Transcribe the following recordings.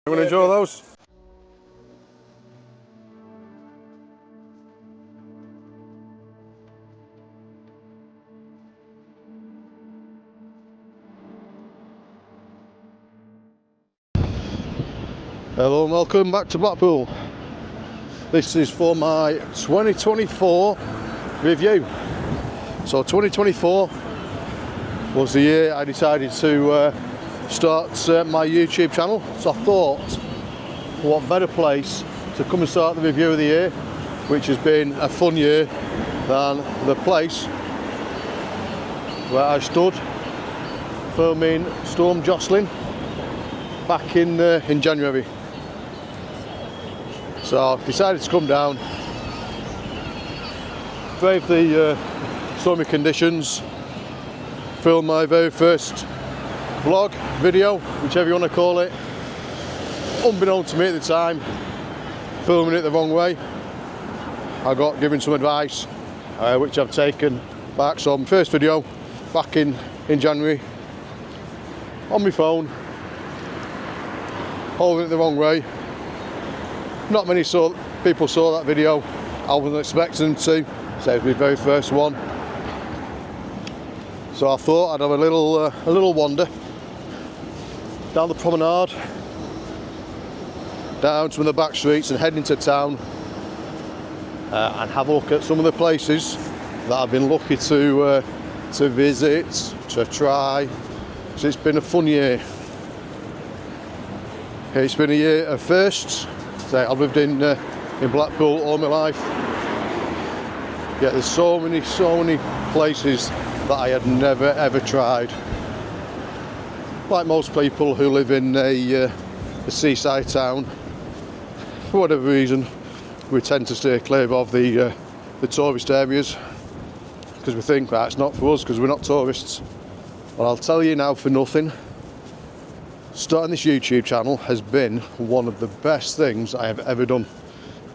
You want to enjoy those? Hello and welcome back to Blackpool. This is for my 2024 review. So 2024 was the year I decided to start my YouTube channel. So I thought, what better place to come and start the review of the year, which has been a fun year, than the place where I stood filming Storm Jocelyn back in January. So I decided to come down, brave the stormy conditions, film my very first vlog, video, whichever you want to call it. Unbeknown to me at the time, filming it the wrong way. I got given some advice, which I've taken back. So my first video back in January, on my phone, holding it the wrong way. Not many people saw that video. I wasn't expecting them to, so it was my very first one. So I thought I'd have a little wander down the promenade, down some of the back streets and head into town, and have a look at some of the places that I've been lucky to visit, to try. So it's been a fun year. It's been a year of firsts. So I've lived in Blackpool all my life. Yeah, there's so many places that I had never ever tried. Like most people who live in a seaside town, for whatever reason, we tend to stay clear of the tourist areas because we think that it's not for us because we're not tourists. Well, I'll tell you now for nothing, starting this YouTube channel has been one of the best things I have ever done.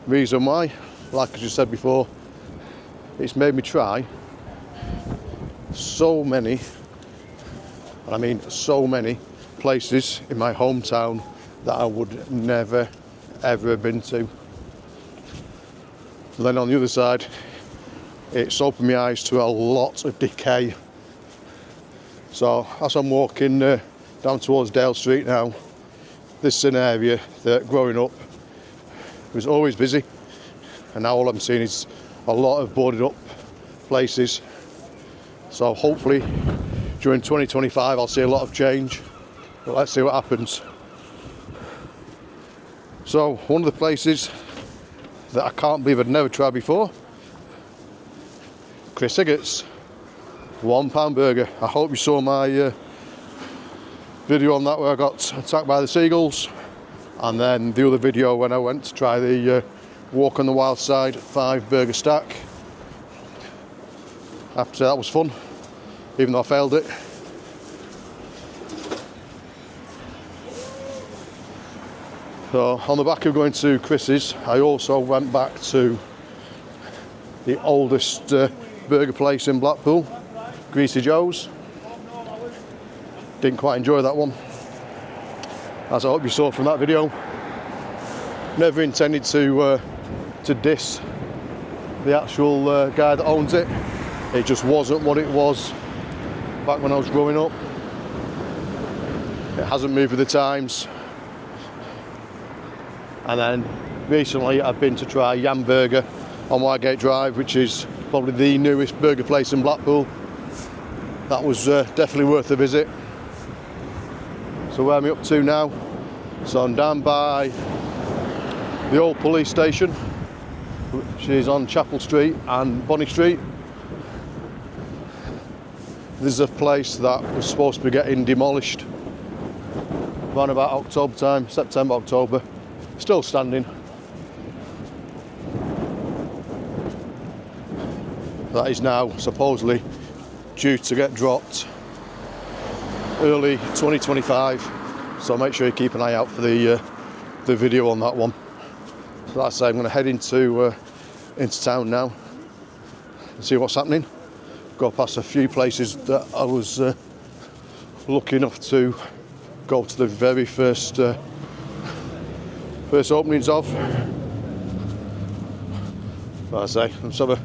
Reason why, like I just said before, it's made me try so many, and I mean so many, places in my hometown that I would never ever have been to. And then on the other side, it's opened my eyes to a lot of decay. So as I'm walking down towards Dale Street now, this is an area that growing up was always busy, and now all I'm seeing is a lot of boarded up places. So hopefully during 2025 I'll see a lot of change, but let's see what happens. So one of the places that I can't believe I'd never tried before, Chris Higgett's £1 burger. I hope you saw my video on that where I got attacked by the seagulls, and then the other video when I went to try the Walk on the Wild Side 5 burger stack. After that was fun, even though I failed it. So on the back of going to Chris's, I also went back to the oldest burger place in Blackpool, Greasy Joe's. Didn't quite enjoy that one, as I hope you saw from that video. Never intended to diss the actual guy that owns it. It just wasn't what it was back when I was growing up. It hasn't moved with the times. And then recently I've been to try Yam Burger on Whitegate Drive, which is probably the newest burger place in Blackpool. That was definitely worth a visit. So where am I up to now? So I'm down by the old police station, which is on Chapel Street and Bonny Street. This is a place that was supposed to be getting demolished around about October time, September, October. Still standing. That is now supposedly due to get dropped early 2025, so make sure you keep an eye out for the video on that one. So like I say, I'm going to head into town now and see what's happening. Go past a few places that I was lucky enough to go to the very first first openings of. Like I say, let's have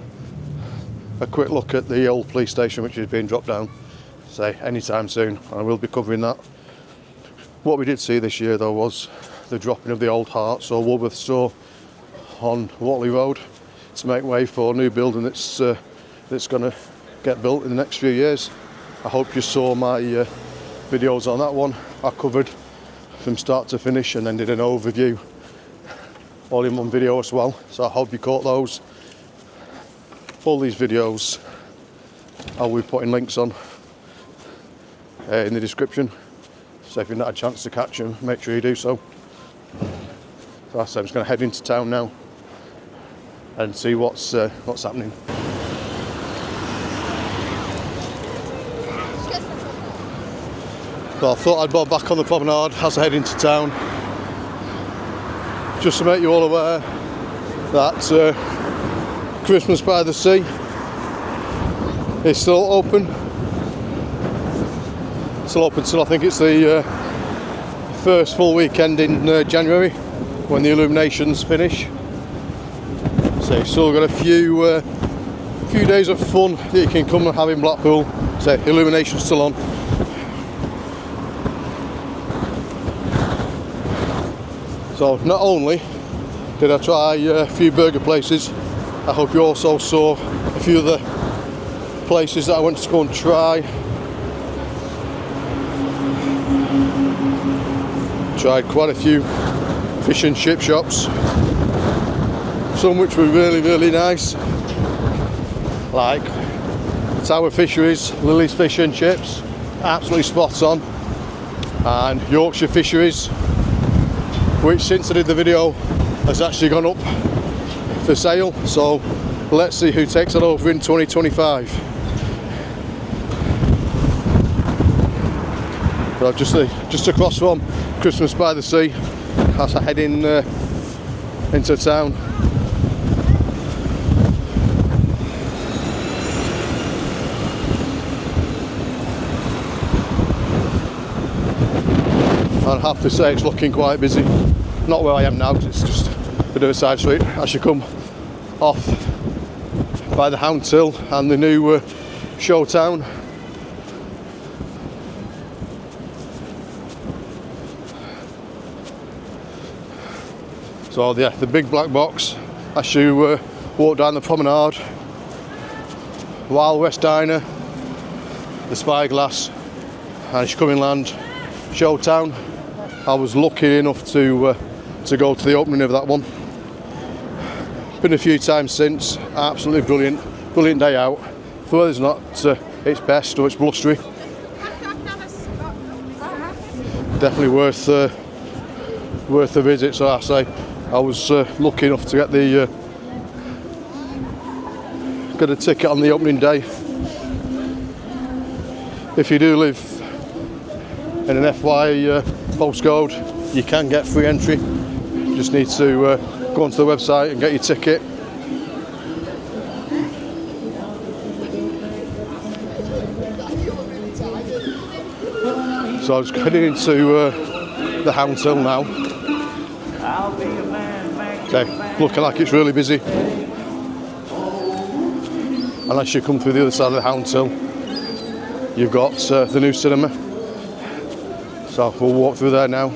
a quick look at the old police station, which is being dropped down, say, anytime soon, and I will be covering that. What we did see this year though was the dropping of the old Hearts or Woolworth store on Watley Road to make way for a new building that's going to get built in the next few years. I hope you saw my videos on that one. I covered from start to finish and then did an overview all in one video as well, so I hope you caught those. All these videos I will be putting links on in the description, so if you've not had a chance to catch them, make sure you do so. So I'm just going to head into town now and see what's happening. So I thought I'd go back on the promenade as I head into town, just to make you all aware that Christmas by the Sea is still open. Still open till I think it's the first full weekend in January when the illuminations finish. So you've still got a few days of fun that you can come and have in Blackpool. So illumination's still on. So not only did I try a few burger places, I hope you also saw a few of the places that I went to go and try. Tried quite a few fish and chip shops, some which were really nice, like Tower Fisheries, Lily's Fish and Chips, absolutely spot on, and Yorkshire Fisheries, which since I did the video has actually gone up for sale, so let's see who takes it over in 2025. But just across from Christmas by the Sea as I head into town. I have to say it's looking quite busy. Not where I am now, it's just a bit of a side street. As you come off by the Hounds Hill and the new show town. So yeah, the big black box as you walk down the promenade, Wild West Diner, the Spyglass, and as you come inland, Showtown. I was lucky enough to go to the opening of that one. Been a few times since. Absolutely brilliant day out. The weather's not its best or it's blustery. Definitely worth a visit. So I say I was lucky enough to get a ticket on the opening day. If you do live in an FY postcode, you can get free entry. You just need to go onto the website and get your ticket. So I was heading into the Hounds Hill now. Okay, looking like it's really busy. Unless you come through the other side of the Hounds Hill, you've got the new cinema. So we'll walk through there now.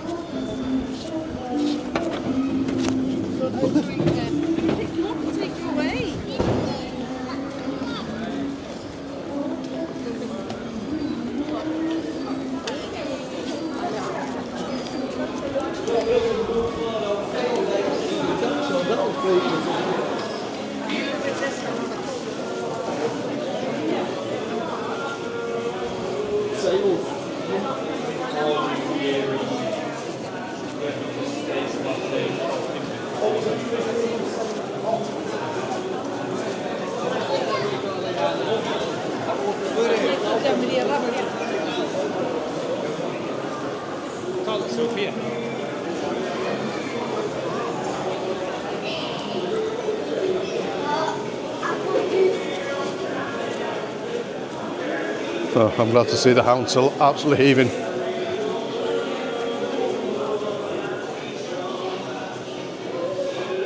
So I'm glad to see the Hounds Hill absolutely heaving.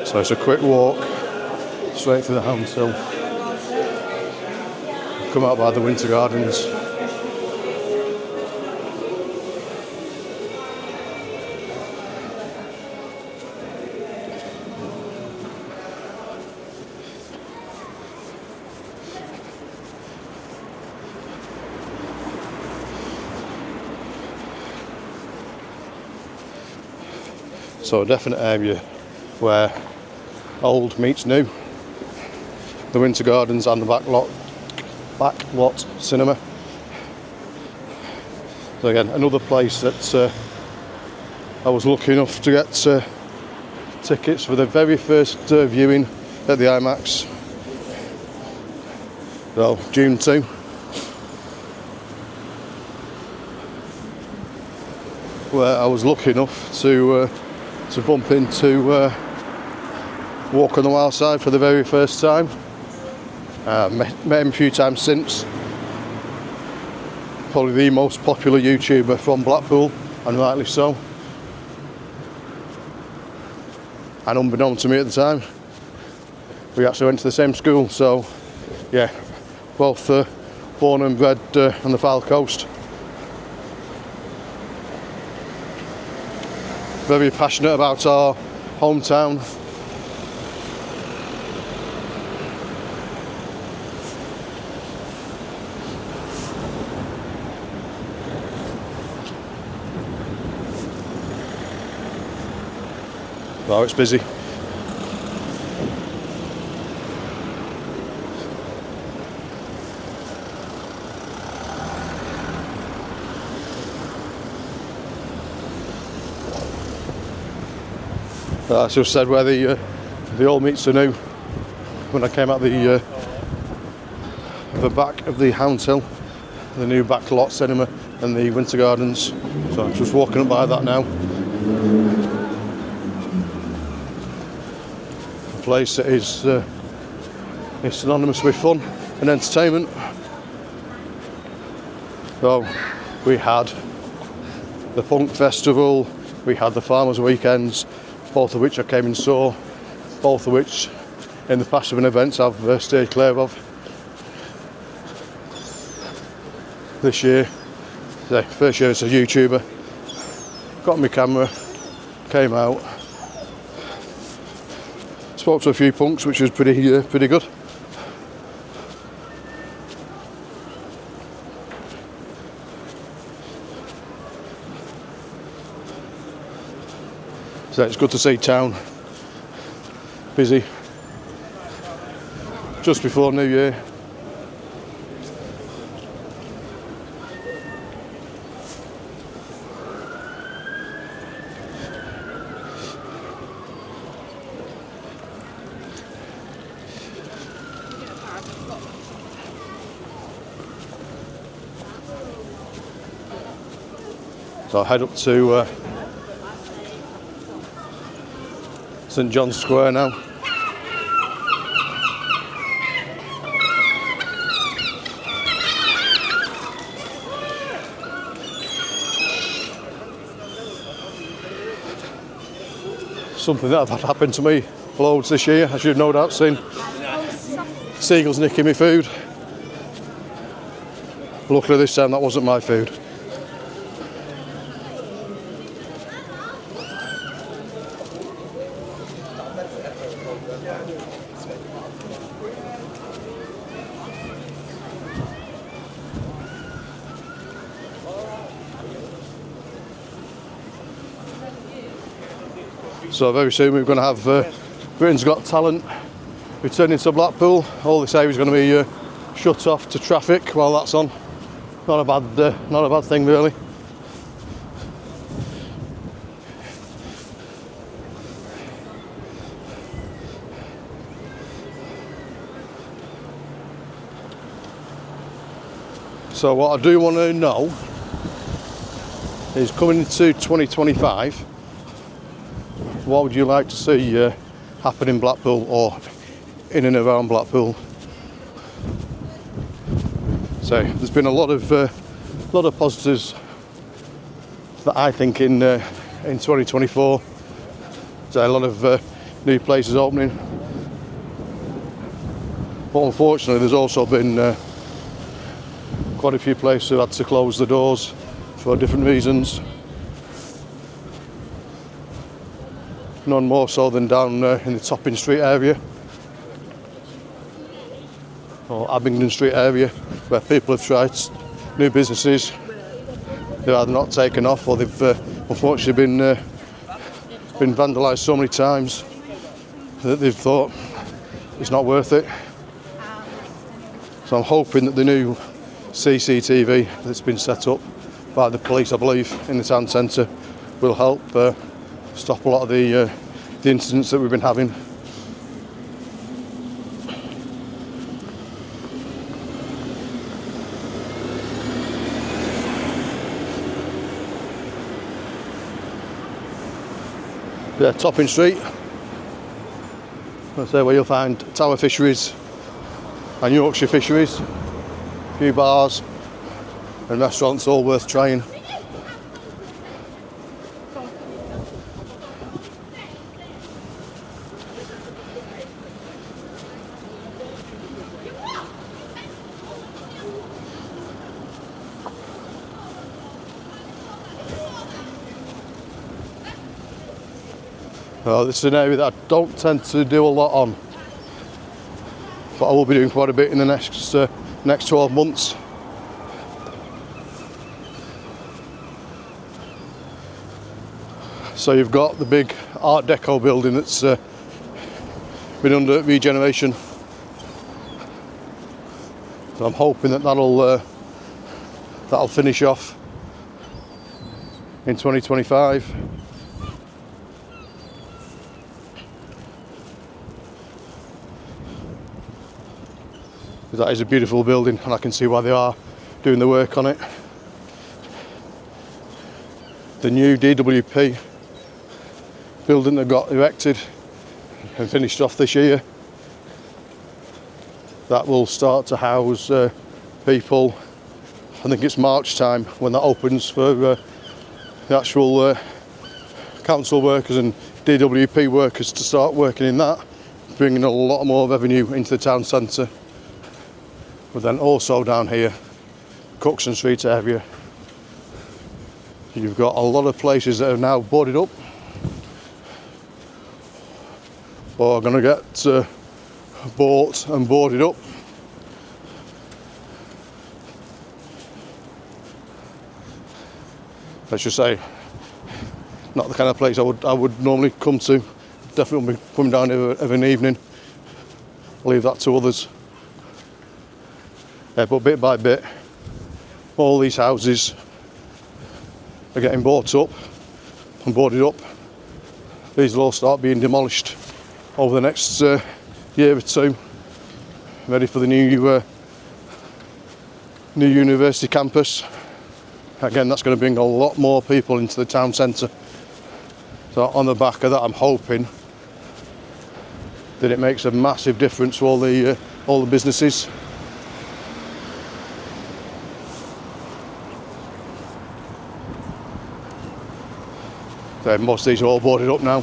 So it's a quick walk straight through the Hounds Hill. Come out by the Winter Gardens. So a definite area where old meets new. The Winter Gardens and the back lot cinema. So again, another place that I was lucky enough to get tickets for the very first viewing at the IMAX. So June 2. Where I was lucky enough to bump into Walk on the Wild Side for the very first time. Met him a few times since. Probably the most popular YouTuber from Blackpool, and rightly so. And unbeknown to me at the time, we actually went to the same school, so yeah, both born and bred on the Fylde coast. Very passionate about our hometown. Oh, it's busy. I just said where the old meets the new when I came out the back of the Hounds Hill, the new back lot cinema and the Winter Gardens. So I'm just walking up by that now. A place that is synonymous with fun and entertainment. So we had the Punk Festival, we had the Farmers' Weekends, both of which I came and saw, both of which in the past have been events I've stayed clear of. This year, the first year as a YouTuber, got my camera, came out, spoke to a few punks, which was pretty good. So it's good to see town busy just before New Year. So I'll head up to St John's Square now. Something that had happened to me loads this year, as you've no doubt seen. Seagulls nicking my food. Luckily this time that wasn't my food. So very soon we're going to have Britain's Got Talent returning to Blackpool. All this area is going to be shut off to traffic while that's on. Not a bad thing really. So what I do want to know is, coming into 2025, what would you like to see happen in Blackpool or in and around Blackpool? So there's been a lot of positives that I think in 2024. So a lot of new places opening. But unfortunately there's also been quite a few places who had to close the doors for different reasons. None more so than down in the Topping Street area or Abingdon Street area, where people have tried new businesses. They've either not taken off, or they've unfortunately been vandalised so many times that they've thought it's not worth it. So I'm hoping that the new CCTV that's been set up by the police, I believe, in the town centre will help stop a lot of the incidents that we've been having. Yeah, Topping Street, that's where you'll find Tower Fisheries and Yorkshire Fisheries, a few bars and restaurants all worth trying. This is an area that I don't tend to do a lot on, but I will be doing quite a bit in the next 12 months. So you've got the big Art Deco building that's been under regeneration. So I'm hoping that that'll finish off in 2025. That is a beautiful building, and I can see why they are doing the work on it. The new DWP building that got erected and finished off this year, that will start to house people. I think it's March time when that opens for the actual council workers and DWP workers to start working in that, bringing a lot more revenue into the town centre. But then also down here, Cookson Street area, you've got a lot of places that are now boarded up or are going to get bought and boarded up. Let's just say, not the kind of place I would normally come to. Definitely won't be coming down here of an evening. I'll leave that to others. Yeah, but bit by bit, all these houses are getting bought up and boarded up. These will all start being demolished over the next year or two, ready for the new university campus. Again, that's going to bring a lot more people into the town centre. So on the back of that, I'm hoping that it makes a massive difference to all the businesses. Most of these are all boarded up now.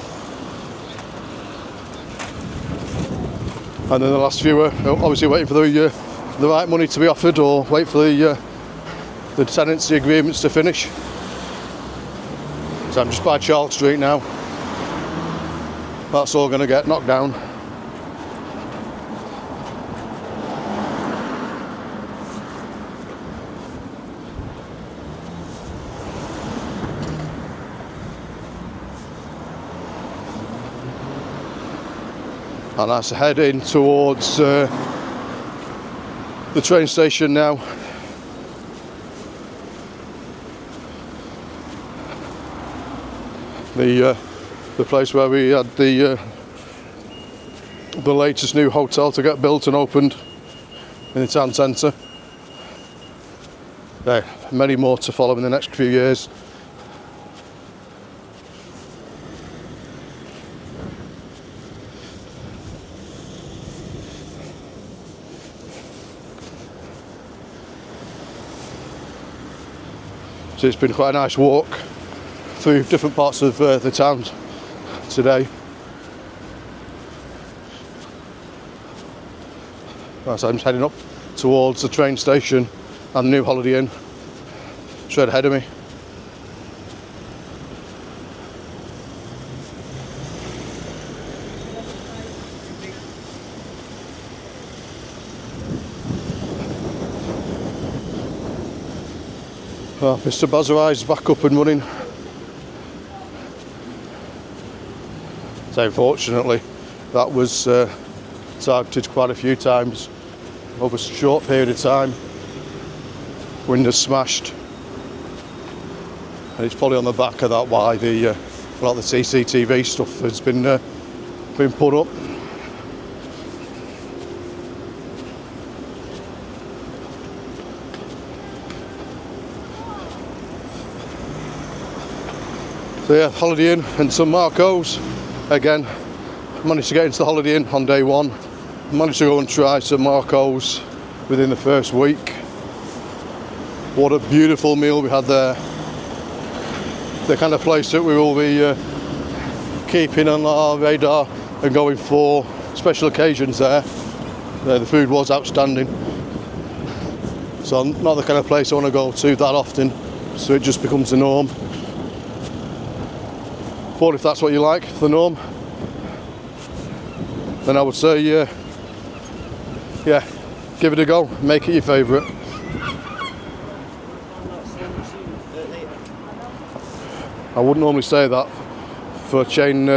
And then the last few are obviously waiting for the right money to be offered, or wait for the tenancy agreements to finish. So I'm just by Charles Street now. That's all going to get knocked down. And that's heading towards the train station now. The place where we had the latest new hotel to get built and opened in the town centre. There are many more to follow in the next few years. So it's been quite a nice walk through different parts of the town today. So I'm just heading up towards the train station and the new Holiday Inn, straight ahead of me. Well, Mr. Bazarai is back up and running. So unfortunately, that was targeted quite a few times over a short period of time. Windows smashed, and it's probably on the back of that why the a lot of the CCTV stuff has been put up. So yeah, Holiday Inn and San Marcos. Again, managed to get into the Holiday Inn on day one. Managed to go and try San Marcos within the first week. What a beautiful meal we had there. The kind of place that we will be keeping on our radar and going for special occasions there. The food was outstanding. So not the kind of place I want to go to that often, so it just becomes the norm. But if that's what you like, the norm, then I would say, yeah, give it a go, make it your favourite. I wouldn't normally say that for chain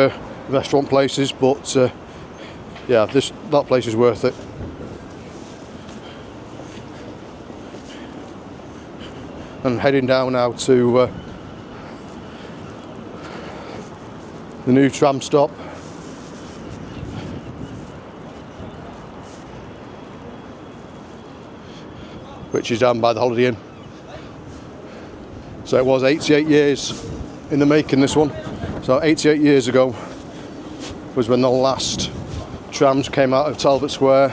restaurant places, but yeah, that place is worth it. And heading down now to the new tram stop, which is down by the Holiday Inn. So it was 88 years in the making, this one. So 88 years ago was when the last trams came out of Talbot Square,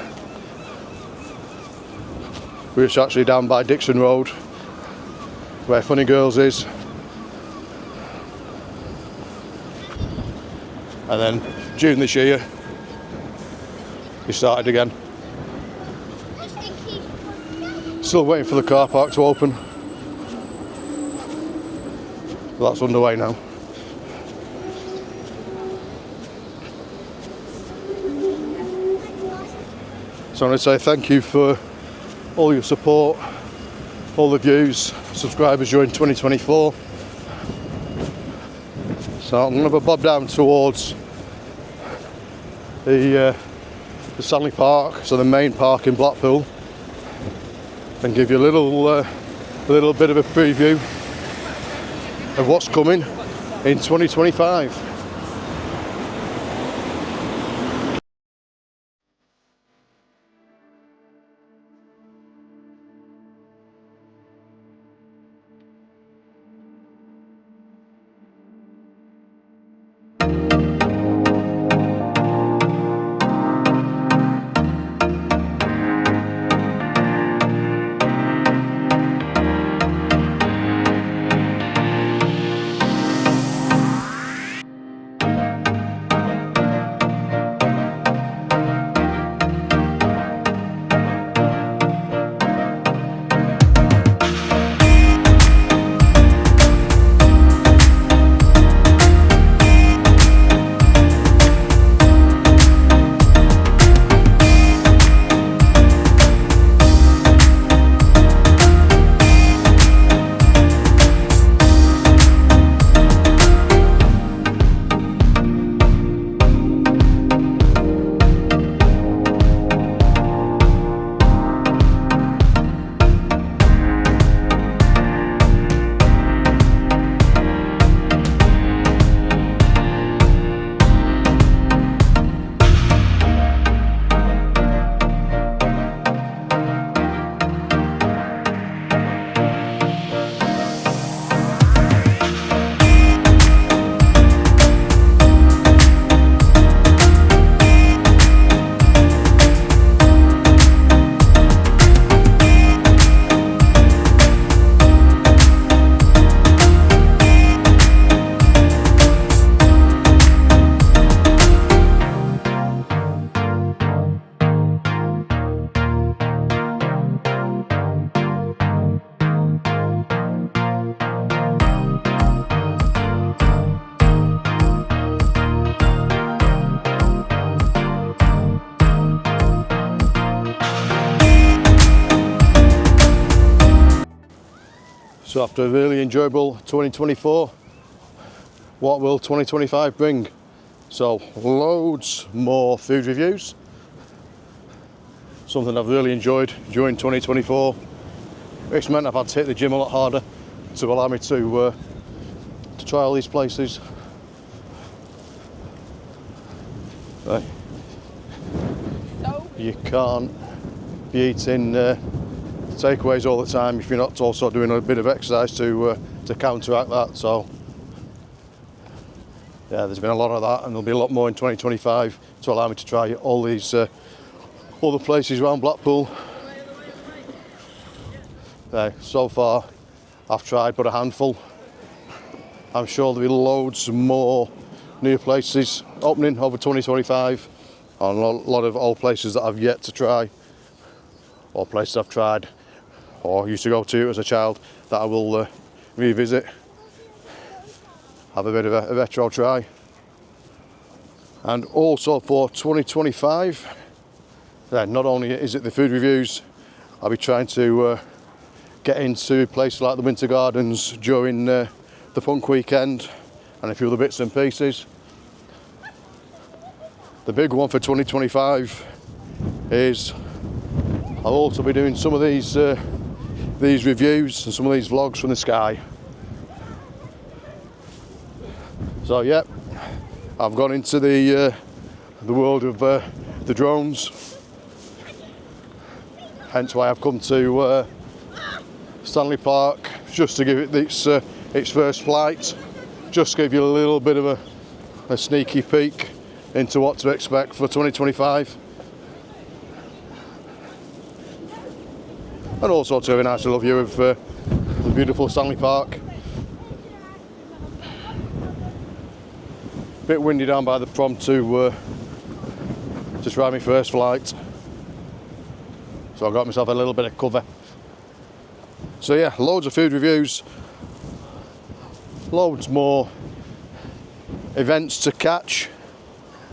which is actually down by Dixon Road, where Funny Girls is. And then June this year, he started again. Still waiting for the car park to open. But that's underway now. So I want to say thank you for all your support, all the views, subscribers during 2024. So I'm going to have a bob down towards the Stanley Park, so the main park in Blackpool, and give you a little bit of a preview of what's coming in 2025. So after a really enjoyable 2024, what will 2025 bring? So loads more food reviews, something I've really enjoyed during 2024. It's meant I've had to hit the gym a lot harder to allow me to try all these places. Right. You can't be eating takeaways all the time if you're not also doing a bit of exercise to counteract that. So yeah, there's been a lot of that, and there'll be a lot more in 2025 to allow me to try all these other places around Blackpool. So far I've tried but a handful. I'm sure there'll be loads more new places opening over 2025, and a lot of old places that I've yet to try, or places I've tried or used to go to as a child that I will revisit, have a bit of a retro try. And also for 2025, not only is it the food reviews, I'll be trying to get into places like the Winter Gardens during the punk weekend and a few other bits and pieces. The big one for 2025 is I'll also be doing some of these reviews and some of these vlogs from the sky. So yeah, I've gone into the world of the drones, hence why I've come to Stanley Park, just to give it its first flight, just to give you a little bit of a sneaky peek into what to expect for 2025. And also to have a nice little view of the beautiful Stanley Park. Bit windy down by the prom to try my first flight, so I got myself a little bit of cover. So yeah, loads of food reviews, loads more events to catch,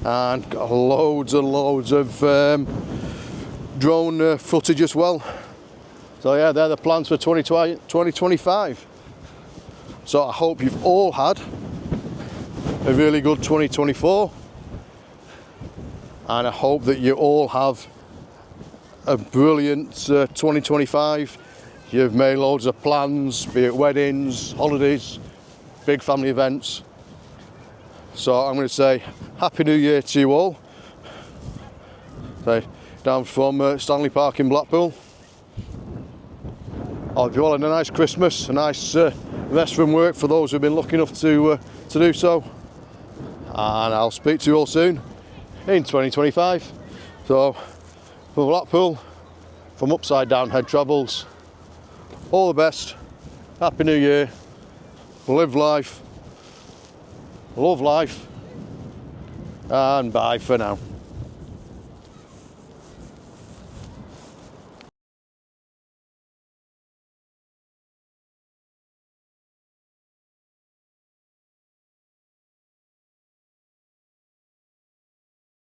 and got loads and loads of drone footage as well. So yeah, they're the plans for 2025. So I hope you've all had a really good 2024, and I hope that you all have a brilliant 2025. You've made loads of plans, be it weddings, holidays, big family events. So I'm going to say Happy New Year to you all. Down from Stanley Park in Blackpool. I hope you all had a nice Christmas, a nice rest from work for those who've been lucky enough to do so. And I'll speak to you all soon in 2025. So from Blackpool, from Upside Down Head Travels, all the best, Happy New Year, live life, love life, and bye for now.